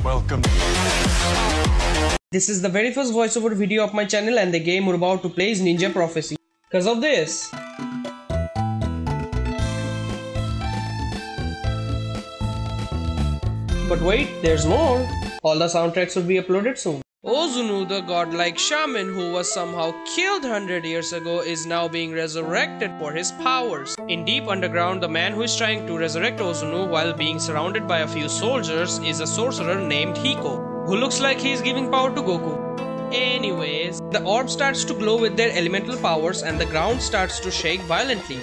Welcome. This is the very first voiceover video of my channel, and the game we're about to play is Ninja Prophecy. Because of this. But wait, there's more. All the soundtracks will be uploaded soon. Ozunu, the godlike shaman who was somehow killed 100 years ago, is now being resurrected for his powers. In deep underground, the man who is trying to resurrect Ozunu while being surrounded by a few soldiers is a sorcerer named Hiko, who looks like he is giving power to Goku. Anyways, the orb starts to glow with their elemental powers and the ground starts to shake violently.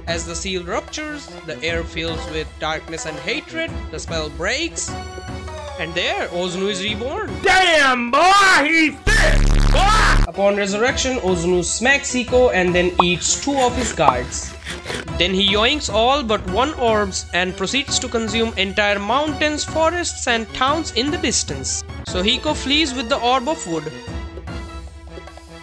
As the seal ruptures, the air fills with darkness and hatred, the spell breaks, and there, Ozunu is reborn. Damn, boy, he's dead! Upon resurrection, Ozunu smacks Hiko and then eats 2 of his guards. Then he yoinks all but 1 orbs and proceeds to consume entire mountains, forests and towns in the distance. So Hiko flees with the orb of wood.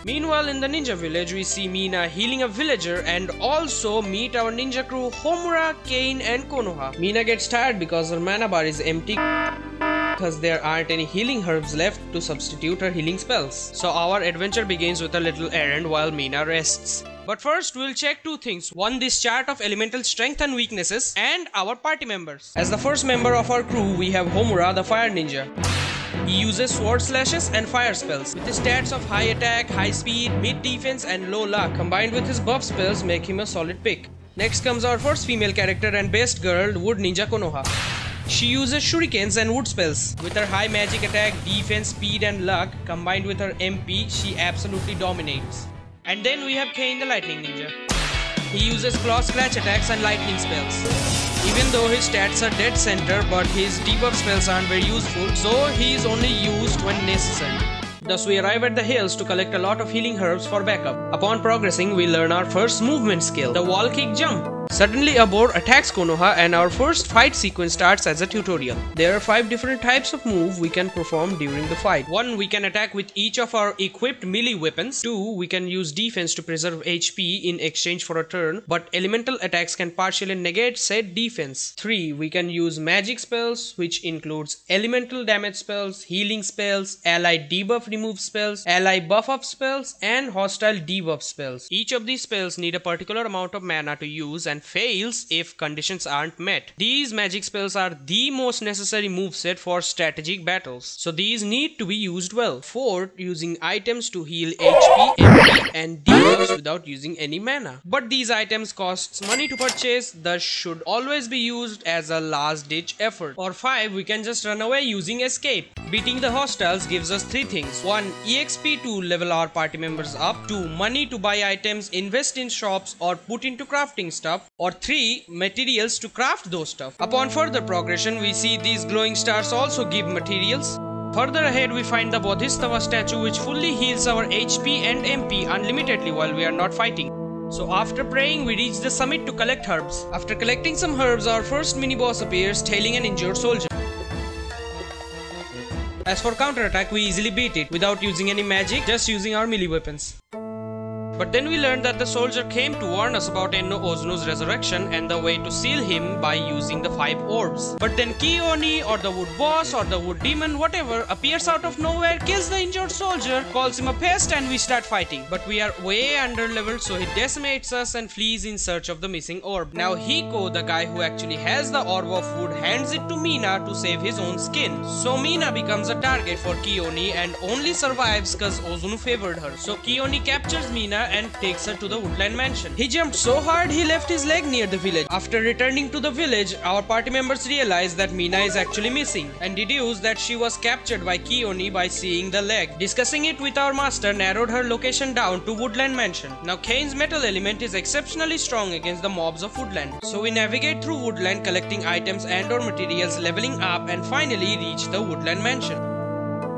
Meanwhile, in the ninja village, we see Mina healing a villager and also meet our ninja crew Homura, Kane and Konoha. Mina gets tired because her mana bar is empty because there aren't any healing herbs left to substitute her healing spells. So our adventure begins with a little errand while Mina rests. But first, we'll check 2 things. 1, this chart of elemental strength and weaknesses, and our party members. As the first member of our crew, we have Homura, the fire ninja. He uses sword slashes and fire spells. With his stats of high attack, high speed, mid defense and low luck, combined with his buff spells, make him a solid pick. Next comes our first female character and best girl, Wood Ninja Konoha. She uses shurikens and wood spells. With her high magic attack, defense, speed and luck, combined with her MP, she absolutely dominates. And then we have Kane the lightning ninja. He uses claw scratch attacks and lightning spells. Even though his stats are dead center, but his debuff spells aren't very useful, so he is only used when necessary. Thus we arrive at the hills to collect a lot of healing herbs for backup. Upon progressing, we learn our first movement skill, the wall kick jump. Suddenly a boar attacks Konoha and our first fight sequence starts as a tutorial. There are 5 different types of move we can perform during the fight. 1, we can attack with each of our equipped melee weapons. 2, we can use defense to preserve HP in exchange for a turn, but elemental attacks can partially negate said defense. 3, we can use magic spells, which includes elemental damage spells, healing spells, ally debuff remove spells, ally buff up spells, and hostile debuff spells. Each of these spells need a particular amount of mana to use and fails if conditions aren't met. These magic spells are the most necessary moveset for strategic battles, so these need to be used well. 4, using items to heal HP, MP and debuffs without using any mana. But these items costs money to purchase, thus should always be used as a last ditch effort. Or 5, we can just run away using escape. Beating the hostiles gives us 3 things. 1, EXP to level our party members up. 2, money to buy items, invest in shops or put into crafting stuff. Or 3, materials to craft those stuff. Upon further progression, we see these glowing stars also give materials. Further ahead, we find the Bodhisattva statue which fully heals our HP and MP unlimitedly while we are not fighting. So after praying, we reach the summit to collect herbs. After collecting some herbs, our first mini-boss appears tailing an injured soldier. As for counterattack, we easily beat it without using any magic, just using our melee weapons. But then we learned that the soldier came to warn us about Enno Ozunu's resurrection and the way to seal him by using the 5 orbs. But then Kioni or the wood boss or the wood demon, whatever, appears out of nowhere, kills the injured soldier, calls him a pest and we start fighting. But we are way under leveled, so he decimates us and flees in search of the missing orb. Now Hiko, the guy who actually has the orb of wood, hands it to Mina to save his own skin. So Mina becomes a target for Kioni and only survives cause Ozunu favored her. So Kioni captures Mina and takes her to the woodland mansion. He jumped so hard he left his leg near the village. After returning to the village, our party members realized that Mina is actually missing and deduced that she was captured by Kioni by seeing the leg. Discussing it with our master narrowed her location down to woodland mansion. Now Kane's metal element is exceptionally strong against the mobs of woodland. So we navigate through woodland collecting items and or materials, leveling up and finally reach the woodland mansion.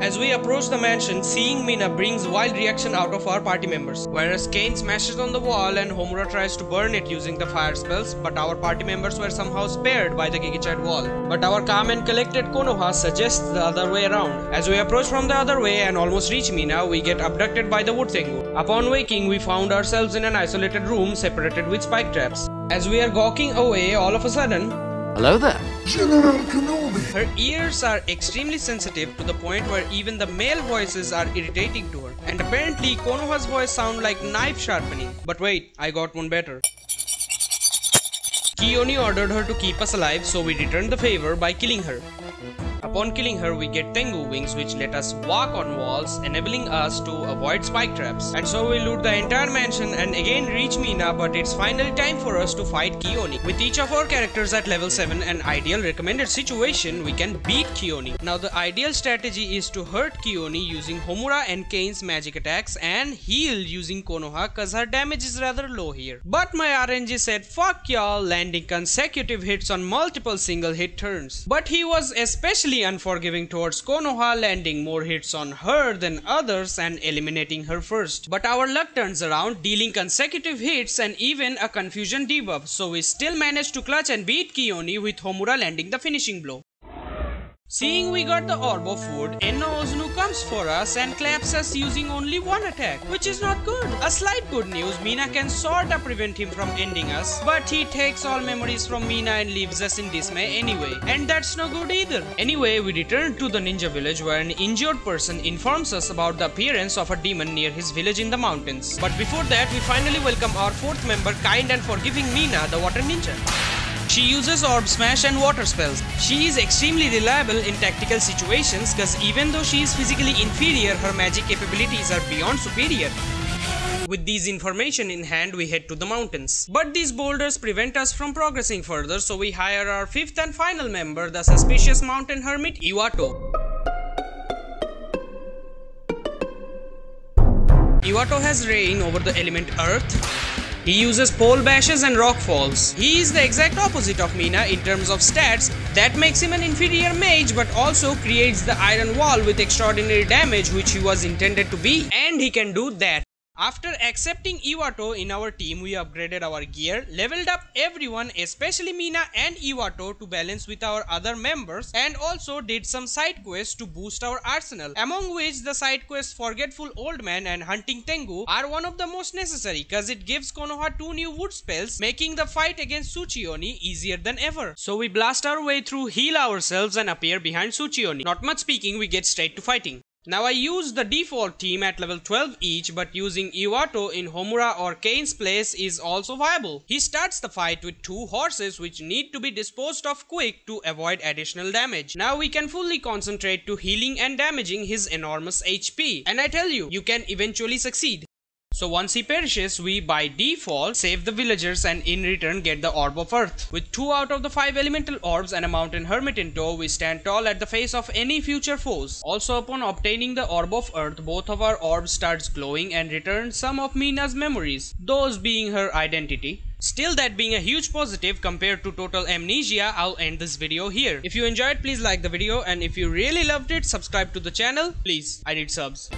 As we approach the mansion, seeing Mina brings wild reaction out of our party members. Whereas Kane smashes on the wall and Homura tries to burn it using the fire spells, but our party members were somehow spared by the Gigachad wall. But our calm and collected Konoha suggests the other way around. As we approach from the other way and almost reach Mina, we get abducted by the wood Tengu. Upon waking, we found ourselves in an isolated room separated with spike traps. As we are gawking away, all of a sudden, Hello there. General Kenobi. Her ears are extremely sensitive to the point where even the male voices are irritating to her. And apparently Konoha's voice sounds like knife sharpening. But wait, I got one better. Kioni ordered her to keep us alive, so we returned the favor by killing her. Upon killing her, we get Tengu wings which let us walk on walls, enabling us to avoid spike traps. And so we loot the entire mansion and again reach Mina, but it's finally time for us to fight Kioni. With each of our characters at level 7 and ideal recommended situation, we can beat Kioni. Now the ideal strategy is to hurt Kioni using Homura and Kane's magic attacks and heal using Konoha cause her damage is rather low here. But my RNG said fuck y'all, landing consecutive hits on multiple single hit turns. But he was especially unforgiving towards Konoha, landing more hits on her than others and eliminating her first. But our luck turns around, dealing consecutive hits and even a confusion debuff, so we still managed to clutch and beat Kioni with Homura landing the finishing blow. Seeing we got the orb of food, Enno Ozunu comes for us and claps us using only one attack, which is not good. A slight good news, Mina can sorta prevent him from ending us, but he takes all memories from Mina and leaves us in dismay anyway, and that's no good either. Anyway, we return to the ninja village where an injured person informs us about the appearance of a demon near his village in the mountains. But before that, we finally welcome our fourth member, kind and forgiving Mina, the water ninja. She uses orb smash and water spells. She is extremely reliable in tactical situations cause even though she is physically inferior, her magic capabilities are beyond superior. With these information in hand, we head to the mountains. But these boulders prevent us from progressing further, so we hire our fifth and final member, the suspicious mountain hermit, Iwato. Iwato has reign over the element earth. He uses pole bashes and rock falls. He is the exact opposite of Mina in terms of stats. That makes him an inferior mage but also creates the iron wall with extraordinary damage which he was intended to be. And he can do that. After accepting Iwato in our team, we upgraded our gear, leveled up everyone, especially Mina and Iwato, to balance with our other members, and also did some side quests to boost our arsenal, among which the side quests Forgetful Old Man and Hunting Tengu are one of the most necessary cause it gives Konoha 2 new wood spells, making the fight against Tsuchioni easier than ever. So we blast our way through, heal ourselves and appear behind Tsuchioni. Not much speaking, we get straight to fighting. Now I use the default team at level 12 each, but using Iwato in Homura or Kane's place is also viable. He starts the fight with 2 horses which need to be disposed of quick to avoid additional damage. Now we can fully concentrate to healing and damaging his enormous HP. And I tell you, you can eventually succeed. So once he perishes, we by default save the villagers and in return get the Orb of Earth. With 2 out of the 5 elemental orbs and a mountain hermit in tow, we stand tall at the face of any future foes. Also upon obtaining the Orb of Earth, both of our orbs starts glowing and returns some of Mina's memories, those being her identity. Still, that being a huge positive compared to total amnesia, I'll end this video here. If you enjoyed, please like the video, and if you really loved it, subscribe to the channel. Please, I need subs.